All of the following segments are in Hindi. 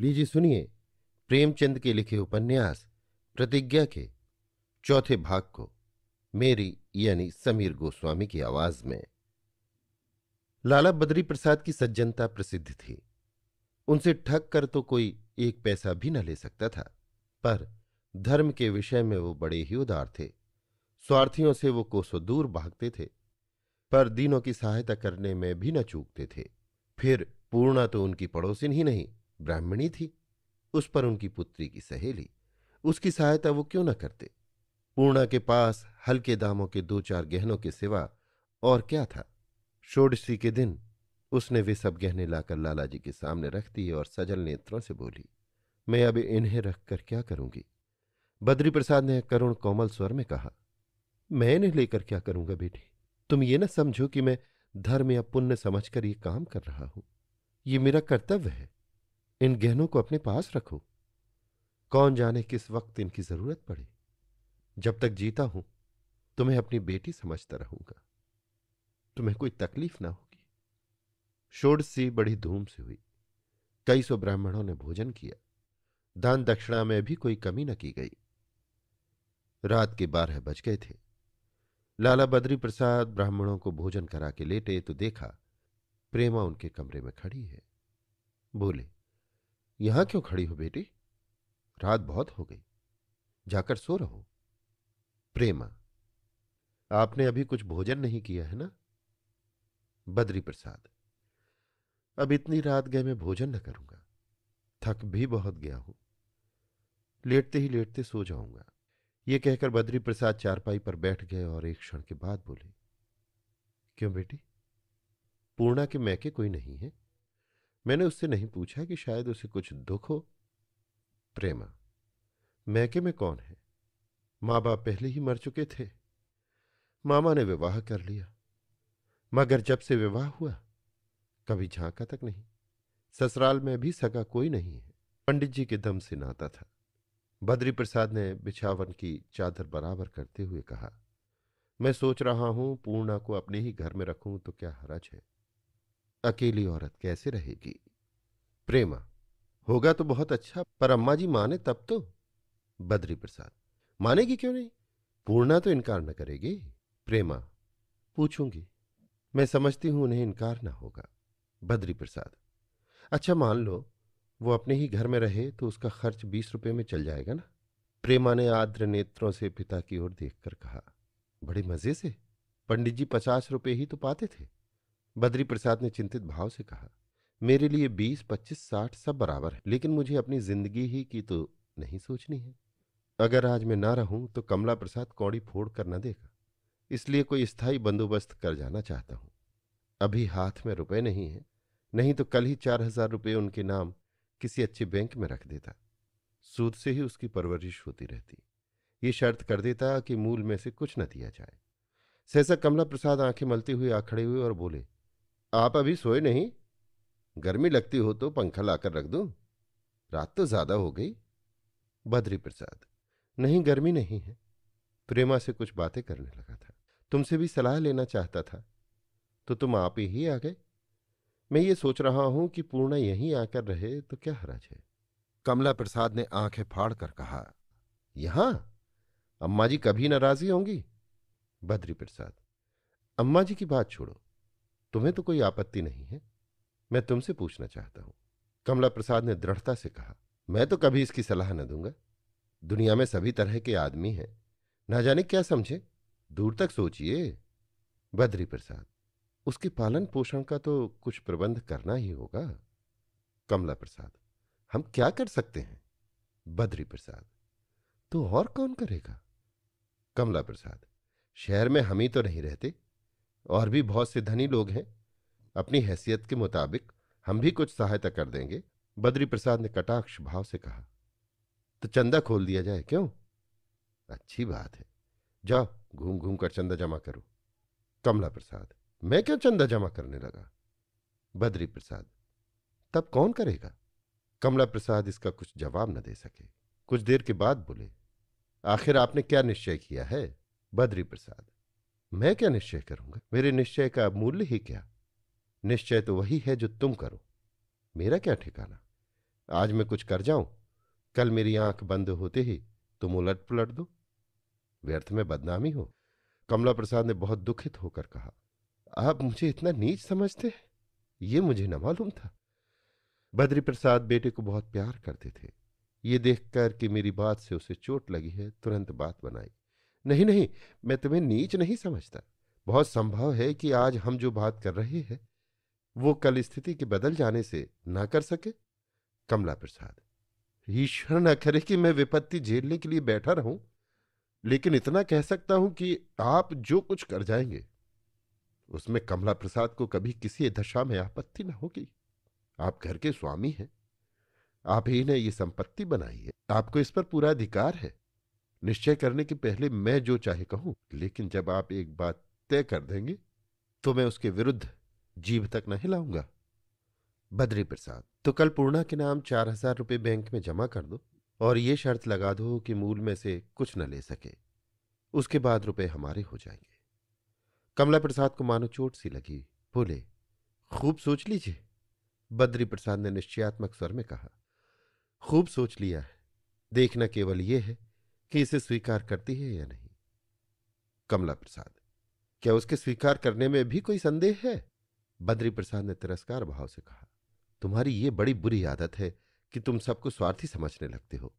लीजिए सुनिए प्रेमचंद के लिखे उपन्यास प्रतिज्ञा के चौथे भाग को मेरी यानी समीर गोस्वामी की आवाज में। लाला बद्री प्रसाद की सज्जनता प्रसिद्ध थी। उनसे ठग कर तो कोई एक पैसा भी न ले सकता था, पर धर्म के विषय में वो बड़े ही उदार थे। स्वार्थियों से वो कोसों दूर भागते थे, पर दीनों की सहायता करने में भी न चूकते थे। फिर पूर्णा तो उनकी पड़ोसिन ही नहीं, ब्राह्मणी थी। उस पर उनकी पुत्री की सहेली, उसकी सहायता वो क्यों न करते। पूर्णा के पास हल्के दामों के दो चार गहनों के सिवा और क्या था। षोडशी के दिन उसने वे सब गहने लाकर लाला जी के सामने रख दिए और सजल नेत्रों से बोली, मैं अब इन्हें रखकर क्या करूंगी। बद्री प्रसाद ने करुण कोमल स्वर में कहा, मैं इन्हें लेकर क्या करूंगा बेटी। तुम ये न समझो कि मैं धर्म या पुण्य समझकर ये काम कर रहा हूं। ये मेरा कर्तव्य है। इन गहनों को अपने पास रखो। कौन जाने किस वक्त इनकी जरूरत पड़े। जब तक जीता हूं तुम्हें अपनी बेटी समझता रहूंगा। तुम्हें कोई तकलीफ ना होगी। षोडशी बड़ी धूम से हुई। कई सौ ब्राह्मणों ने भोजन किया। दान दक्षिणा में भी कोई कमी न की गई। रात के 12 बज गए थे। लाला बद्री प्रसाद ब्राह्मणों को भोजन करा के लेटे तो देखा प्रेमा उनके कमरे में खड़ी है। बोले, यहां क्यों खड़ी हो बेटी। रात बहुत हो गई, जाकर सो रहो। प्रेमा, आपने अभी कुछ भोजन नहीं किया है ना। बद्री प्रसाद, अब इतनी रात गए मैं भोजन न करूंगा। थक भी बहुत गया हूं। लेटते ही लेटते सो जाऊंगा। ये कहकर बद्री प्रसाद चारपाई पर बैठ गए और एक क्षण के बाद बोले, क्यों बेटी, पूर्णा के मैके कोई नहीं है। मैंने उससे नहीं पूछा कि शायद उसे कुछ दुख हो। प्रेमा, मैके में कौन है। माँ बाप पहले ही मर चुके थे। मामा ने विवाह कर लिया, मगर जब से विवाह हुआ कभी झांका तक नहीं। ससुराल में भी सगा कोई नहीं है। पंडित जी के दम से नाता था। बद्री प्रसाद ने बिछावन की चादर बराबर करते हुए कहा, मैं सोच रहा हूं पूर्णा को अपने ही घर में रखूं तो क्या हरज है। अकेली औरत कैसे रहेगी। प्रेमा, होगा तो बहुत अच्छा, पर अम्मा जी माने तब तो। बद्री प्रसाद, मानेगी क्यों नहीं। पूर्णा तो इनकार न करेगी। प्रेमा, पूछूंगी। मैं समझती हूं उन्हें इनकार ना होगा। बद्री प्रसाद, अच्छा मान लो वो अपने ही घर में रहे तो उसका खर्च 20 रुपए में चल जाएगा ना। प्रेमा ने आर्द्र नेत्रों से पिता की ओर देखकर कहा, बड़े मजे से। पंडित जी 50 रुपए ही तो पाते थे। बद्री प्रसाद ने चिंतित भाव से कहा, मेरे लिए 20, 25, 60 सब बराबर है, लेकिन मुझे अपनी जिंदगी ही की तो नहीं सोचनी है। अगर आज मैं ना रहूं तो कमला प्रसाद कौड़ी फोड़ कर न देगा। इसलिए कोई स्थायी बंदोबस्त कर जाना चाहता हूं। अभी हाथ में रुपए नहीं है, नहीं तो कल ही 4,000 रुपये उनके नाम किसी अच्छे बैंक में रख देता। सूद से ही उसकी परवरिश होती रहती। ये शर्त कर देता कि मूल में से कुछ न दिया जाए। सहसा कमला प्रसाद आंखें मलते हुए आ खड़े हुए और बोले, आप अभी सोए नहीं। गर्मी लगती हो तो पंखा लाकर रख दूं। रात तो ज्यादा हो गई। बद्री प्रसाद, नहीं गर्मी नहीं है। प्रेमा से कुछ बातें करने लगा था। तुमसे भी सलाह लेना चाहता था तो तुम आप ही आ गए। मैं ये सोच रहा हूं कि पूर्णा यहीं आकर रहे तो क्या हरज है। कमला प्रसाद ने आंखें फाड़ कर कहा, यहां अम्मा जी कभी नाराजी होंगी। बद्री प्रसाद, अम्मा जी की बात छोड़ो, तुम्हें तो कोई आपत्ति नहीं है। मैं तुमसे पूछना चाहता हूं। कमला प्रसाद ने दृढ़ता से कहा, मैं तो कभी इसकी सलाह न दूंगा। दुनिया में सभी तरह के आदमी हैं, ना जाने क्या समझे। दूर तक सोचिए। बद्री प्रसाद, उसके पालन पोषण का तो कुछ प्रबंध करना ही होगा। कमला प्रसाद, हम क्या कर सकते हैं। बद्री प्रसाद, तो और कौन करेगा। कमला प्रसाद, शहर में हम ही तो नहीं रहते, और भी बहुत से धनी लोग हैं। अपनी हैसियत के मुताबिक हम भी कुछ सहायता कर देंगे। बद्री प्रसाद ने कटाक्ष भाव से कहा, तो चंदा खोल दिया जाए क्यों। अच्छी बात है, जाओ घूम घूम कर चंदा जमा करो। कमला प्रसाद, मैं क्यों चंदा जमा करने लगा। बद्री प्रसाद, तब कौन करेगा। कमला प्रसाद इसका कुछ जवाब न दे सके। कुछ देर के बाद बोले, आखिर आपने क्या निश्चय किया है। बद्री प्रसाद, मैं क्या निश्चय करूंगा। मेरे निश्चय का मूल्य ही क्या। निश्चय तो वही है जो तुम करो, मेरा क्या ठिकाना। आज मैं कुछ कर जाऊं, कल मेरी आंख बंद होते ही तुम उलट पुलट दो, व्यर्थ में बदनामी हो। कमला प्रसाद ने बहुत दुखित होकर कहा, आप मुझे इतना नीच समझते हैं, ये मुझे न मालूम था। बद्री प्रसाद बेटे को बहुत प्यार करते थे। ये देखकर कि मेरी बात से उसे चोट लगी है, तुरंत बात बनाई। नहीं नहीं, मैं तुम्हें नीच नहीं समझता। बहुत संभव है कि आज हम जो बात कर रहे हैं वो कल स्थिति के बदल जाने से ना कर सके। कमला प्रसाद, ईश्वर न करे कि मैं विपत्ति झेलने के लिए बैठा रहूं, लेकिन इतना कह सकता हूं कि आप जो कुछ कर जाएंगे उसमें कमला प्रसाद को कभी किसी दशा में आपत्ति न होगी। आप घर के स्वामी हैं, आप ही ने ये संपत्ति बनाई है, आपको इस पर पूरा अधिकार है। निश्चय करने के पहले मैं जो चाहे कहूं, लेकिन जब आप एक बात तय कर देंगे तो मैं उसके विरुद्ध जीभ तक न हिलाऊंगा। बद्री प्रसाद, तो कल पूर्णा के नाम 4,000 रुपये बैंक में जमा कर दो और ये शर्त लगा दो कि मूल में से कुछ न ले सके, उसके बाद रुपए हमारे हो जाएंगे। कमला प्रसाद को मानो चोट सी लगी, बोले, खूब सोच लीजिए। बद्री प्रसाद ने निश्चयात्मक स्वर में कहा, खूब सोच लिया है, देखना केवल यह है कि इसे स्वीकार करती है या नहीं। कमला प्रसाद, क्या उसके स्वीकार करने में भी कोई संदेह है? बद्री प्रसाद ने तिरस्कार भाव से कहा, तुम्हारी ये बड़ी बुरी आदत है कि तुम सबको स्वार्थी समझने लगते हो।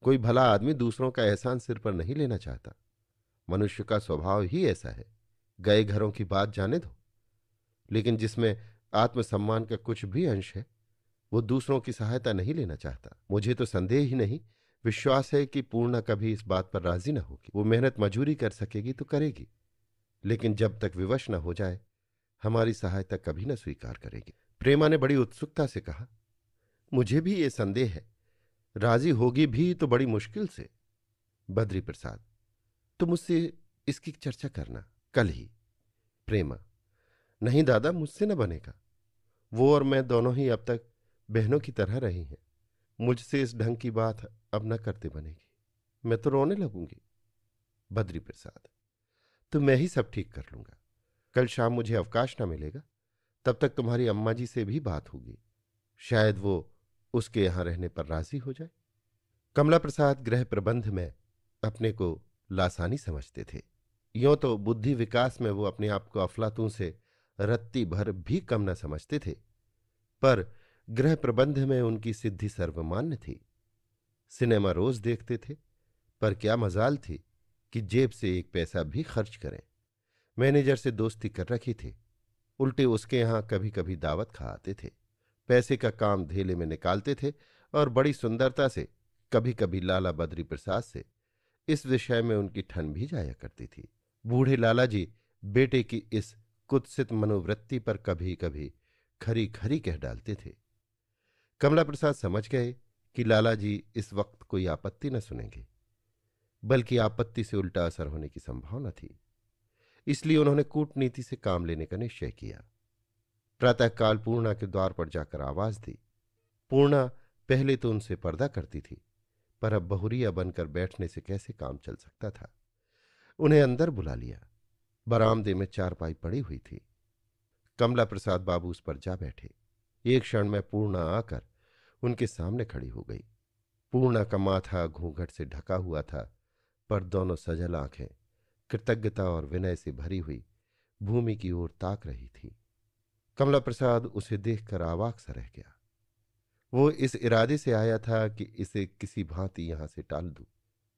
कोई भला आदमी दूसरों का एहसान सिर पर नहीं लेना चाहता। मनुष्य का स्वभाव ही ऐसा है। गए घरों की बात जाने दो, लेकिन जिसमें आत्मसम्मान का कुछ भी अंश है वो दूसरों की सहायता नहीं लेना चाहता। मुझे तो संदेह ही नहीं, विश्वास है कि पूर्णा कभी इस बात पर राजी न होगी। वो मेहनत मजूरी कर सकेगी तो करेगी, लेकिन जब तक विवश न हो जाए हमारी सहायता कभी न स्वीकार करेगी। प्रेमा ने बड़ी उत्सुकता से कहा, मुझे भी ये संदेह है, राजी होगी भी तो बड़ी मुश्किल से। बद्री प्रसाद, तो मुझसे इसकी चर्चा करना कल ही। प्रेमा, नहीं दादा, मुझसे न बनेगा। वो और मैं दोनों ही अब तक बहनों की तरह रही हैं। मुझसे इस ढंग की बात अब न करते बनेगी, मैं तो रोने लगूंगी। बद्री प्रसाद, तो मैं ही सब ठीक कर लूंगा। कल शाम मुझे अवकाश न मिलेगा, तब तक तुम्हारी अम्मा जी से भी बात होगी, शायद वो उसके यहां रहने पर राजी हो जाए। कमला प्रसाद गृह प्रबंध में अपने को लासानी समझते थे। यों तो बुद्धि विकास में वो अपने आप को अफलातून से रत्ती भर भी कम न समझते थे, पर गृह प्रबंध में उनकी सिद्धि सर्वमान्य थी। सिनेमा रोज देखते थे, पर क्या मजाल थी कि जेब से एक पैसा भी खर्च करें। मैनेजर से दोस्ती कर रखी थी, उल्टे उसके यहां कभी कभी दावत खा आते थे। पैसे का काम धेले में निकालते थे और बड़ी सुंदरता से कभी कभी लाला बद्री प्रसाद से इस विषय में उनकी ठन भी जाया करती थी। बूढ़े लाला जी बेटे की इस कुत्सित मनोवृत्ति पर कभी कभी खरी खरी कह डालते थे। कमला प्रसाद समझ गए कि लाला जी इस वक्त कोई आपत्ति न सुनेंगे, बल्कि आपत्ति से उल्टा असर होने की संभावना थी। इसलिए उन्होंने कूटनीति से काम लेने का निश्चय किया। प्रातःकाल पूर्णा के द्वार पर जाकर आवाज दी। पूर्णा पहले तो उनसे पर्दा करती थी, पर अब बहुरिया बनकर बैठने से कैसे काम चल सकता था। उन्हें अंदर बुला लिया। बरामदे में चारपाई पड़ी हुई थी। कमला प्रसाद बाबू उस पर जा बैठे। एक क्षण में पूर्णा आकर उनके सामने खड़ी हो गई। पूर्णा का माथा घूंघट से ढका हुआ था, पर दोनों सजल आंखें कृतज्ञता और विनय से भरी हुई भूमि की ओर ताक रही थी। कमला प्रसाद उसे देखकर अवाक सा रह गया। वो इस इरादे से आया था कि इसे किसी भांति यहां से टाल दूं,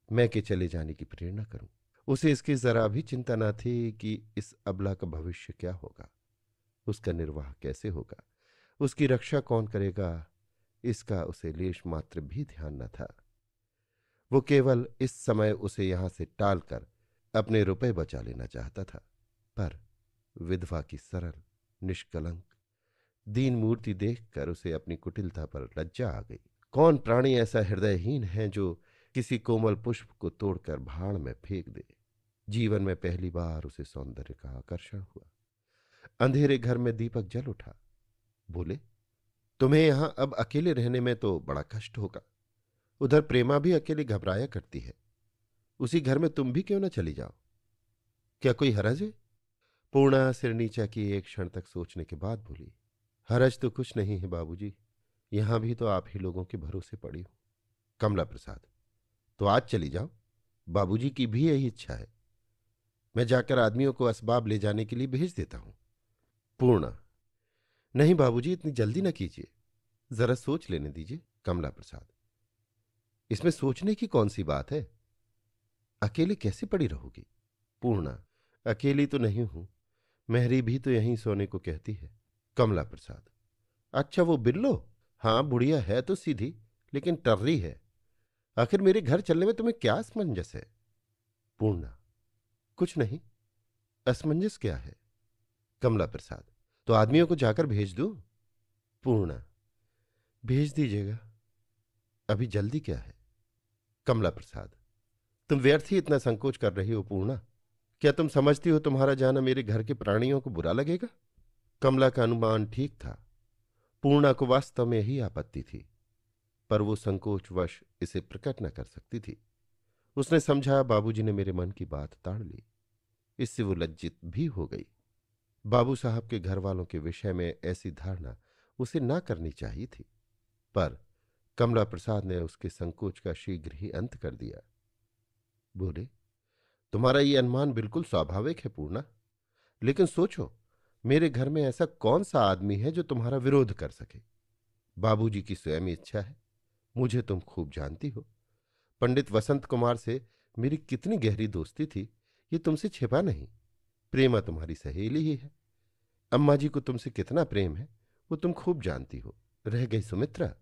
मैं के चले जाने की प्रेरणा करूं। उसे इसकी जरा भी चिंता न थी कि इस अबला का भविष्य क्या होगा, उसका निर्वाह कैसे होगा, उसकी रक्षा कौन करेगा, इसका उसे लेश मात्र भी ध्यान न था। वो केवल इस समय उसे यहां से टालकर अपने रुपए बचा लेना चाहता था। पर विधवा की सरल, निष्कलंक, दीन मूर्ति देखकर उसे अपनी कुटिलता पर लज्जा आ गई। कौन प्राणी ऐसा हृदयहीन है जो किसी कोमल पुष्प को तोड़कर भाड़ में फेंक दे। जीवन में पहली बार उसे सौंदर्य का आकर्षण हुआ। अंधेरे घर में दीपक जल उठा। बोले, तुम्हें यहां अब अकेले रहने में तो बड़ा कष्ट होगा। उधर प्रेमा भी अकेले घबराया करती है, उसी घर में तुम भी क्यों न चली जाओ, क्या कोई हरज है? पूर्णा सिर नीचा की एक क्षण तक सोचने के बाद बोली, हरज तो कुछ नहीं है बाबूजी, यहां भी तो आप ही लोगों के भरोसे पड़ी हूं। कमला प्रसाद, तो आज चली जाओ। बाबूजी की भी यही इच्छा है। मैं जाकर आदमियों को असबाब ले जाने के लिए भेज देता हूं। पूर्णा, नहीं बाबूजी, इतनी जल्दी न कीजिए, जरा सोच लेने दीजिए। कमला प्रसाद, इसमें सोचने की कौन सी बात है? अकेले कैसे पड़ी रहोगी? पूर्णा, अकेली तो नहीं हूं, मेहरी भी तो यहीं सोने को कहती है। कमला प्रसाद, अच्छा वो बिल्लो? हाँ, बुढ़िया है तो सीधी, लेकिन टर्री है। आखिर मेरे घर चलने में तुम्हें क्या असमंजस है? पूर्णा, कुछ नहीं। असमंजस क्या है? कमला प्रसाद, तो आदमियों को जाकर भेज दूं? पूर्णा, भेज दीजिएगा, अभी जल्दी क्या है? कमला प्रसाद, तुम व्यर्थ ही इतना संकोच कर रही हो पूर्णा। क्या तुम समझती हो तुम्हारा जाना मेरे घर के प्राणियों को बुरा लगेगा? कमला का अनुमान ठीक था। पूर्णा को वास्तव में यही आपत्ति थी, पर वो संकोचवश इसे प्रकट न कर सकती थी। उसने समझा बाबूजी ने मेरे मन की बात ताड़ ली। इससे वो लज्जित भी हो गई। बाबू साहब के घर वालों के विषय में ऐसी धारणा उसे ना करनी चाहिए थी, पर कमला प्रसाद ने उसके संकोच का शीघ्र ही अंत कर दिया। बोले, तुम्हारा ये अनुमान बिल्कुल स्वाभाविक है पूर्णा, लेकिन सोचो, मेरे घर में ऐसा कौन सा आदमी है जो तुम्हारा विरोध कर सके? बाबूजी की स्वयं इच्छा है। मुझे तुम खूब जानती हो। पंडित वसंत कुमार से मेरी कितनी गहरी दोस्ती थी, ये तुमसे छिपा नहीं। प्रेमा तुम्हारी सहेली ही है। अम्मा जी को तुमसे कितना प्रेम है वो तुम खूब जानती हो। रह गई सुमित्रा,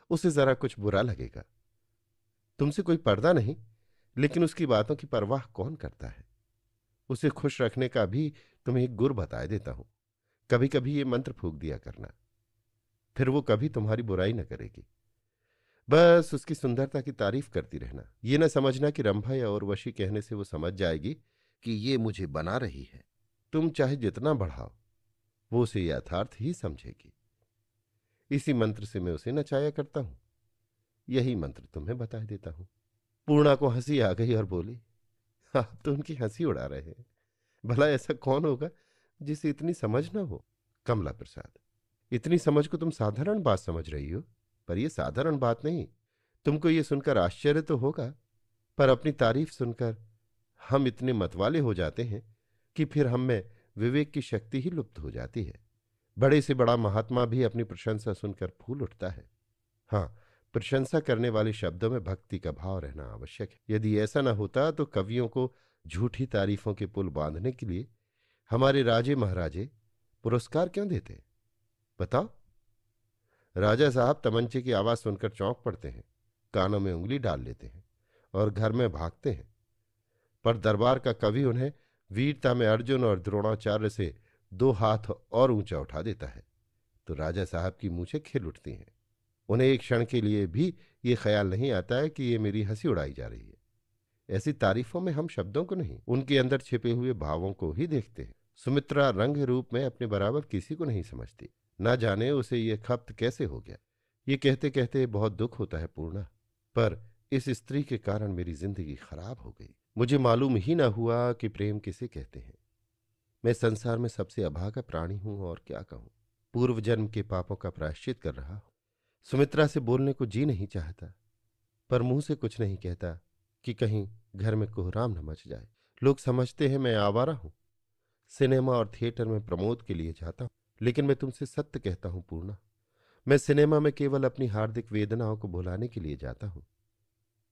उसे जरा कुछ बुरा लगेगा। तुमसे कोई पर्दा नहीं, लेकिन उसकी बातों की परवाह कौन करता है? उसे खुश रखने का भी तुम्हें एक गुर बताए देता हूं। कभी कभी ये मंत्र फूंक दिया करना, फिर वो कभी तुम्हारी बुराई न करेगी। बस उसकी सुंदरता की तारीफ करती रहना। ये न समझना कि रंभा या उर्वशी कहने से वो समझ जाएगी कि ये मुझे बना रही है। तुम चाहे जितना बढ़ाओ, वो उसे यथार्थ ही समझेगी। इसी मंत्र से मैं उसे नचाया करता हूं। यही मंत्र तुम्हें बता देता हूं। पूर्णा को हंसी आ गई और बोली, आप तो उनकी हंसी उड़ा रहे हैं। भला ऐसा कौन होगा जिसे इतनी समझ ना हो? कमला प्रसाद, इतनी समझ को तुम साधारण बात समझ रही हो, पर यह साधारण बात नहीं। तुमको ये सुनकर आश्चर्य तो होगा, पर अपनी तारीफ सुनकर हम इतने मतवाले हो जाते हैं कि फिर हम में विवेक की शक्ति ही लुप्त हो जाती है। बड़े से बड़ा महात्मा भी अपनी प्रशंसा सुनकर फूल उठता है। हाँ, प्रशंसा करने वाले शब्दों में भक्ति का भाव रहना आवश्यक है। यदि ऐसा न होता तो कवियों को झूठी तारीफों के पुल बांधने के लिए हमारे राजे महाराजे पुरस्कार क्यों देते? बताओ। राजा साहब तमंचे की आवाज सुनकर चौंक पड़ते हैं, कानों में उंगली डाल लेते हैं और घर में भागते हैं। पर दरबार का कवि उन्हें वीरता में अर्जुन और द्रोणाचार्य से 2 हाथ और ऊंचा उठा देता है तो राजा साहब की मूछें खिल उठती हैं। उन्हें एक क्षण के लिए भी ये ख्याल नहीं आता है कि ये मेरी हंसी उड़ाई जा रही है। ऐसी तारीफों में हम शब्दों को नहीं, उनके अंदर छिपे हुए भावों को ही देखते हैं। सुमित्रा रंग रूप में अपने बराबर किसी को नहीं समझती। ना जाने उसे ये खप्त कैसे हो गया। ये कहते कहते बहुत दुख होता है पूर्णा, पर इस स्त्री के कारण मेरी जिंदगी खराब हो गई। मुझे मालूम ही ना हुआ कि प्रेम किसे कहते हैं। मैं संसार में सबसे अभागा प्राणी हूं और क्या कहूं। पूर्व जन्म के पापों का प्रायश्चित कर रहा हूं। सुमित्रा से बोलने को जी नहीं चाहता, पर मुंह से कुछ नहीं कहता कि कहीं घर में कोहराम न मच जाए। लोग समझते हैं मैं आवारा हूं। सिनेमा और थिएटर में प्रमोद के लिए जाता हूं, लेकिन मैं तुमसे सत्य कहता हूं पूर्णा, मैं सिनेमा में केवल अपनी हार्दिक वेदनाओं को भुलाने के लिए जाता हूं।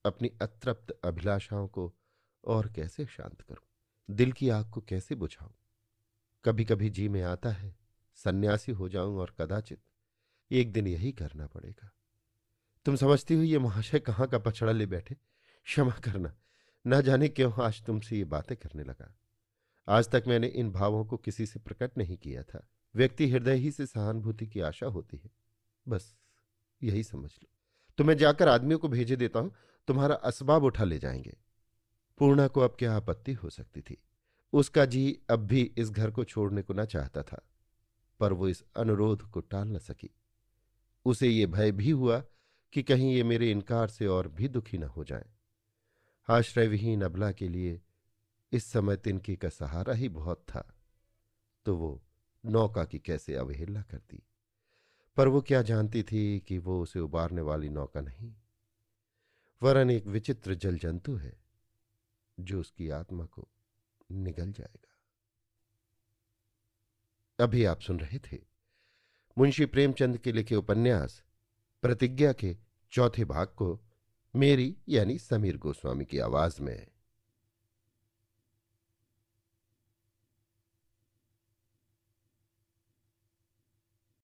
अपनी अतृप्त अभिलाषाओं को और कैसे शांत करूं? दिल की आग को कैसे बुझाऊं? कभी कभी जी में आता है सन्यासी हो जाऊं और कदाचित एक दिन यही करना पड़ेगा। तुम समझती हो ये महाशय कहाँ का पछड़ा ले बैठे। क्षमा करना, ना जाने क्यों आज तुमसे ये बातें करने लगा। आज तक मैंने इन भावों को किसी से प्रकट नहीं किया था। व्यक्ति हृदय ही से सहानुभूति की आशा होती है, बस यही समझ लो। तो मैं जाकर आदमियों को भेजे देता हूं, तुम्हारा असबाब उठा ले जाएंगे। पूर्णा को अब क्या आपत्ति हो सकती थी? उसका जी अब भी इस घर को छोड़ने को न चाहता था, पर वो इस अनुरोध को टाल न सकी। उसे ये भय भी हुआ कि कहीं ये मेरे इनकार से और भी दुखी न हो जाए। आश्रय विहीन अबला के लिए इस समय तिनके का सहारा ही बहुत था, तो वो नौका की कैसे अवहेलना करती। पर वो क्या जानती थी कि वो उसे उबारने वाली नौका नहीं, वरन एक विचित्र जल जंतु है जो उसकी आत्मा को निगल जाएगा। अभी आप सुन रहे थे मुंशी प्रेमचंद के लिखे उपन्यास प्रतिज्ञा के चौथे भाग को मेरी यानी समीर गोस्वामी की आवाज में।